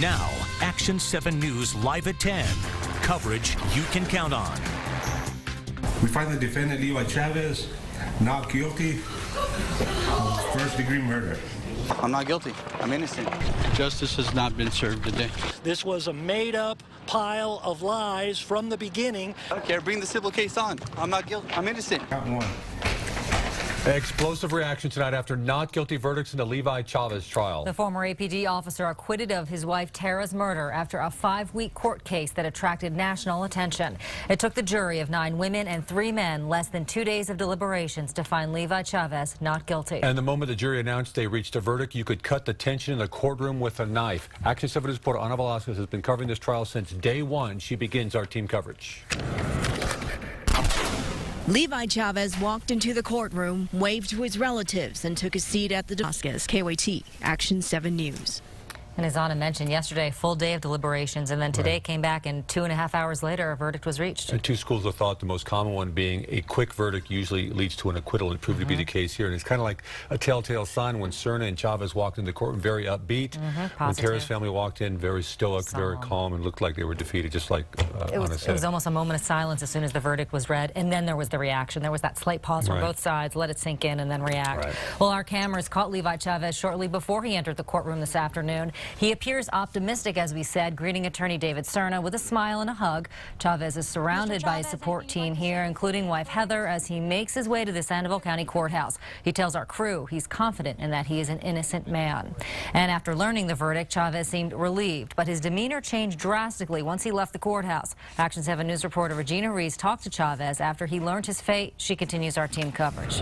Now, Action 7 News live at 10. Coverage you can count on. We find the defendant, Levi Chavez, not guilty of first-degree murder. I'm not guilty. I'm innocent. Justice has not been served today. This was a made-up pile of lies from the beginning. I don't care. Bring the civil case on. I'm not guilty. I'm innocent. Count one. Explosive reaction tonight after not guilty verdicts in the Levi Chavez trial. The former APD officer acquitted of his wife Tara's murder after a 5-week court case that attracted national attention. It took the jury of 9 women and 3 men less than 2 days of deliberations to find Levi Chavez not guilty. And the moment the jury announced they reached a verdict, you could cut the tension in the courtroom with a knife. Action 7 News reporter Ana Velasquez has been covering this trial since day one. She begins our team coverage. Levi Chavez walked into the courtroom, waved to his relatives, and took a seat at the Velasquez, KOAT, Action 7 News. And as Anna mentioned yesterday, full day of deliberations, and then today came back, and 2.5 hours later, a verdict was reached. And 2 schools of thought, the most common one being a quick verdict usually leads to an acquittal, and it proved to be the case here. And it's kind of like a telltale sign when Serna and Chavez walked in the courtroom, very upbeat. When Tara's family walked in, very stoic, very calm, and looked like they were defeated, just like Anna said. It was almost a moment of silence as soon as the verdict was read, and then there was the reaction. There was that slight pause from both sides, let it sink in, and then react. Well, our cameras caught Levi Chavez shortly before he entered the courtroom this afternoon. He appears optimistic, as we said, greeting attorney David Serna with a smile and a hug. Chavez is surrounded by his support team here, including wife Heather, as he makes his way to the Sandoval County Courthouse. He tells our crew he's confident in that he is an innocent man. And after learning the verdict, Chavez seemed relieved, but his demeanor changed drastically once he left the courthouse. Action 7 News reporter Regina Reese talked to Chavez after he learned his fate. She continues our team coverage.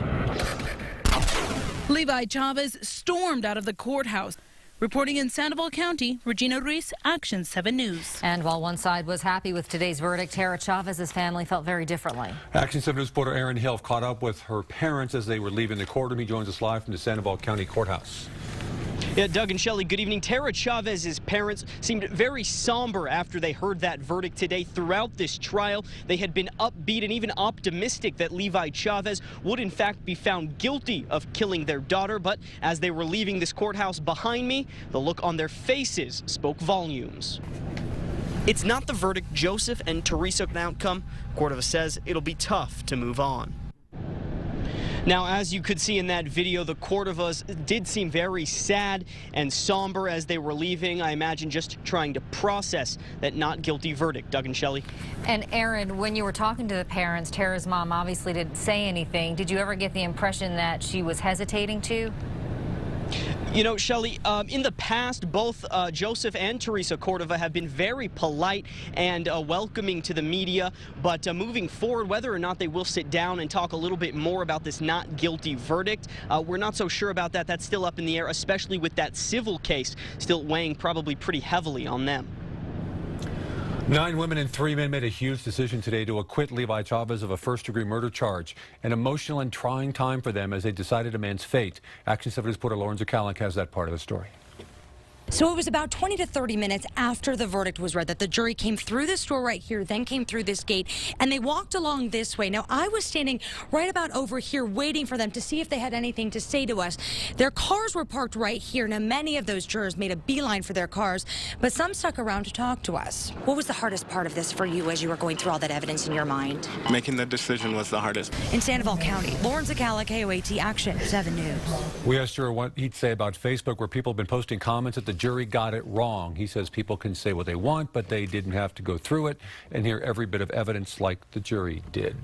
Levi Chavez stormed out of the courthouse. Reporting in Sandoval County, Regina Reese, Action 7 News. And while one side was happy with today's verdict, Tara Chavez's family felt very differently. Action 7 News reporter Aaron Hill caught up with her parents as they were leaving the courtroom. He joins us live from the Sandoval County Courthouse. Yeah, Doug and Shelley, good evening. Tara Chavez's parents seemed very somber after they heard that verdict today. Throughout this trial, they had been upbeat and even optimistic that Levi Chavez would in fact be found guilty of killing their daughter. But as they were leaving this courthouse behind me, the look on their faces spoke volumes. It's not the verdict Joseph and Teresa outcome. Cordova says it'll be tough to move on. Now, as you could see in that video, the Cordovas did seem very sad and somber as they were leaving. I imagine just trying to process that not guilty verdict. Doug and Shelley. And Aaron, when you were talking to the parents, Tara's mom obviously didn't say anything. Did you ever get the impression that she was hesitating to? You know, Shelley, in the past, both Joseph and Teresa Cordova have been very polite and welcoming to the media. But moving forward, whether or not they will sit down and talk a little bit more about this not guilty verdict, we're not so sure about that. That's still up in the air, especially with that civil case still weighing probably pretty heavily on them. 9 women and 3 men made a huge decision today to acquit Levi Chavez of a first-degree murder charge. An emotional and trying time for them as they decided a man's fate. Action 7 reporter Lauren Zucalink has that part of the story. So it was about 20 to 30 minutes after the verdict was read that the jury came through this door right here, then came through this gate, and they walked along this way. Now, I was standing right about over here waiting for them to see if they had anything to say to us. Their cars were parked right here. Now, many of those jurors made a beeline for their cars, but some stuck around to talk to us. What was the hardest part of this for you as you were going through all that evidence in your mind? Making the decision was the hardest. In Sandoval County, Lauren Zucalink, KOAT, Action 7 News. We asked her what he'd say about Facebook, where people have been posting comments that the jury got it wrong. He says people can say what they want, but they didn't have to go through it and hear every bit of evidence like the jury did.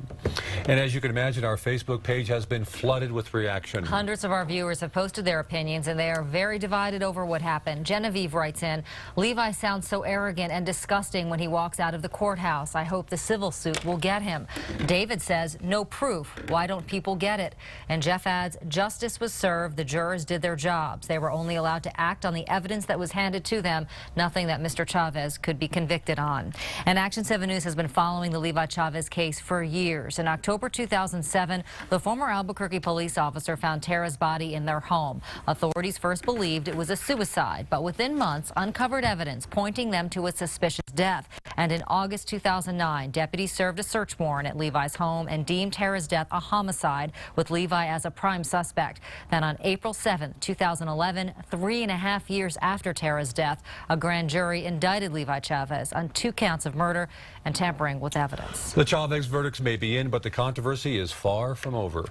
And as you can imagine, our Facebook page has been flooded with reaction. Hundreds of our viewers have posted their opinions, and they are very divided over what happened. Genevieve writes in, Levi sounds so arrogant and disgusting when he walks out of the courthouse. I hope the civil suit will get him. David says, no proof. Why don't people get it? And Jeff adds, justice was served. The jurors did their jobs. They were only allowed to act on the evidence that was handed to them, nothing that Mr. Chavez could be convicted on. And Action 7 News has been following the Levi Chavez case for years. In October 2007, the former Albuquerque police officer found Tara's body in their home. Authorities first believed it was a suicide, but within months uncovered evidence pointing them to a suspicious death. And in August 2009, deputies served a search warrant at Levi's home and deemed Tara's death a homicide, with Levi as a prime suspect. Then on April 7, 2011, 3.5 years after Tara's death, a grand jury indicted Levi Chavez on 2 counts of murder and tampering with evidence. The Chavez verdicts may be in, but the controversy is far from over.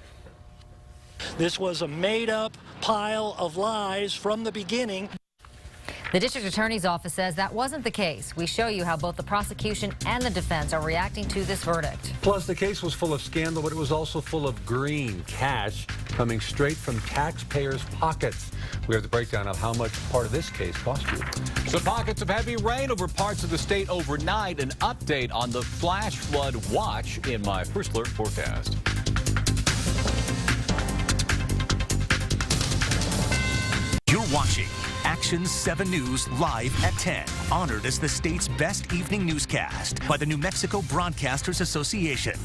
This was a made-up pile of lies from the beginning. The district attorney's office says that wasn't the case. We show you how both the prosecution and the defense are reacting to this verdict. Plus, the case was full of scandal, but it was also full of green cash coming straight from taxpayers' pockets. We have the breakdown of how much part of this case cost you. Some pockets of heavy rain over parts of the state overnight. An update on the flash flood watch in my First Alert forecast. You're watching Action 7 News live at 10. Honored as the state's best evening newscast by the New Mexico Broadcasters Association.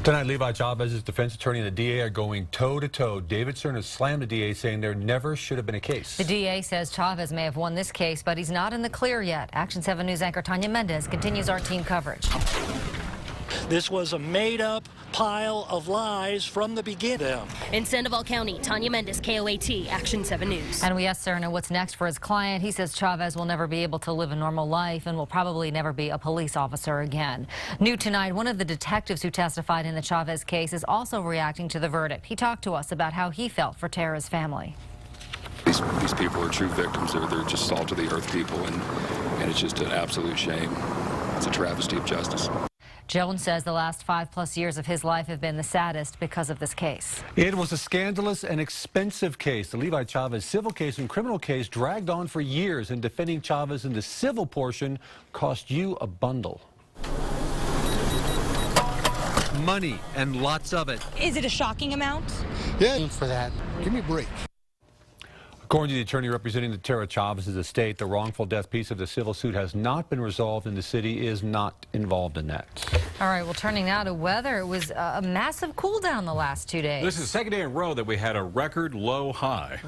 Tonight, Levi Chavez's defense attorney and the DA are going toe-to-toe. David Stern has slammed the DA, saying there never should have been a case. The DA says Chavez may have won this case, but he's not in the clear yet. Action 7 News anchor Tanya Mendez continues our team coverage. This was a made-up pile of lies from the beginning. In Sandoval County, Tanya Mendez, KOAT, Action 7 News. And we asked Serna what's next for his client. He says Chavez will never be able to live a normal life and will probably never be a police officer again. New tonight, one of the detectives who testified in the Chavez case is also reacting to the verdict. He talked to us about how he felt for Tara's family. These people are true victims. They're just salt of the earth people, and it's just an absolute shame. It's a travesty of justice. Jones says the last 5+ years of his life have been the saddest because of this case. It was a scandalous and expensive case. The Levi Chavez civil case and criminal case dragged on for years, and defending Chavez in the civil portion cost you a bundle. Money, and lots of it. Is it a shocking amount? Yeah, for that. Give me a break. According to the attorney representing the Tara Chavez's estate, the wrongful death piece of the civil suit has not been resolved, and the city is not involved in that. All right, well, turning now to weather. It was a massive cool down the last 2 days. This is the second day in a row that we had a record low high.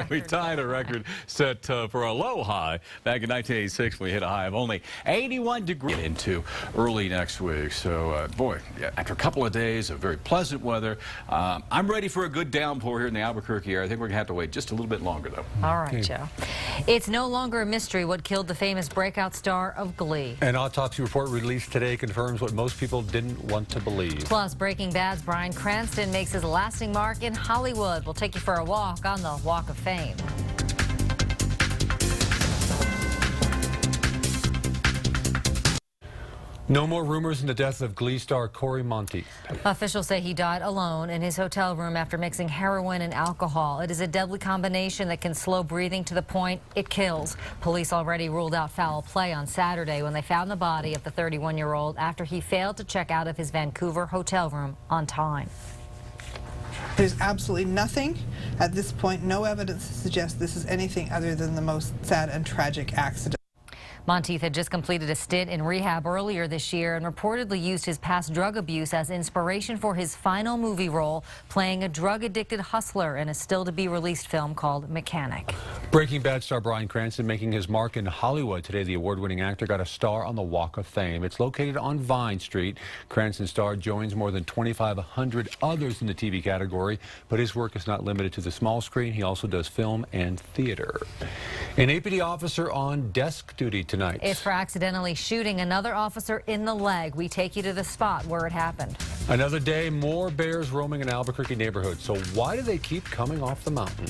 We tied a record set for a low high back in 1986 when we hit a high of only 81 degrees into early next week. So, boy, after a couple of days of very pleasant weather, I'm ready for a good downpour here in the Albuquerque area. I think we're going to have to wait just a little bit longer, though. All right, Joe. It's no longer a mystery what killed the famous breakout star of Glee. An autopsy report released today confirms what most people didn't want to believe. Plus, Breaking Bad's Bryan Cranston makes his lasting mark in Hollywood. We'll take you for a walk on the Walk of Fame. No more rumors in the death of Glee star Corey Monteith. Officials say he died alone in his hotel room after mixing heroin and alcohol. It is a deadly combination that can slow breathing to the point it kills. Police already ruled out foul play on Saturday when they found the body of the 31-year-old after he failed to check out of his Vancouver hotel room on time. There's absolutely nothing at this point, no evidence to suggest this is anything other than the most sad and tragic accident. Monteith had just completed a stint in rehab earlier this year and reportedly used his past drug abuse as inspiration for his final movie role, playing a drug-addicted hustler in a still-to-be-released film called Mechanic. Breaking Bad star Bryan Cranston making his mark in Hollywood. Today, the award-winning actor got a star on the Walk of Fame. It's located on Vine Street. Cranston's star joins more than 2,500 others in the TV category, but his work is not limited to the small screen. He also does film and theater. An APD officer on desk duty tonight. It's for accidentally shooting another officer in the leg. We take you to the spot where it happened. Another day, more bears roaming in Albuquerque neighborhoods. So why do they keep coming off the mountain?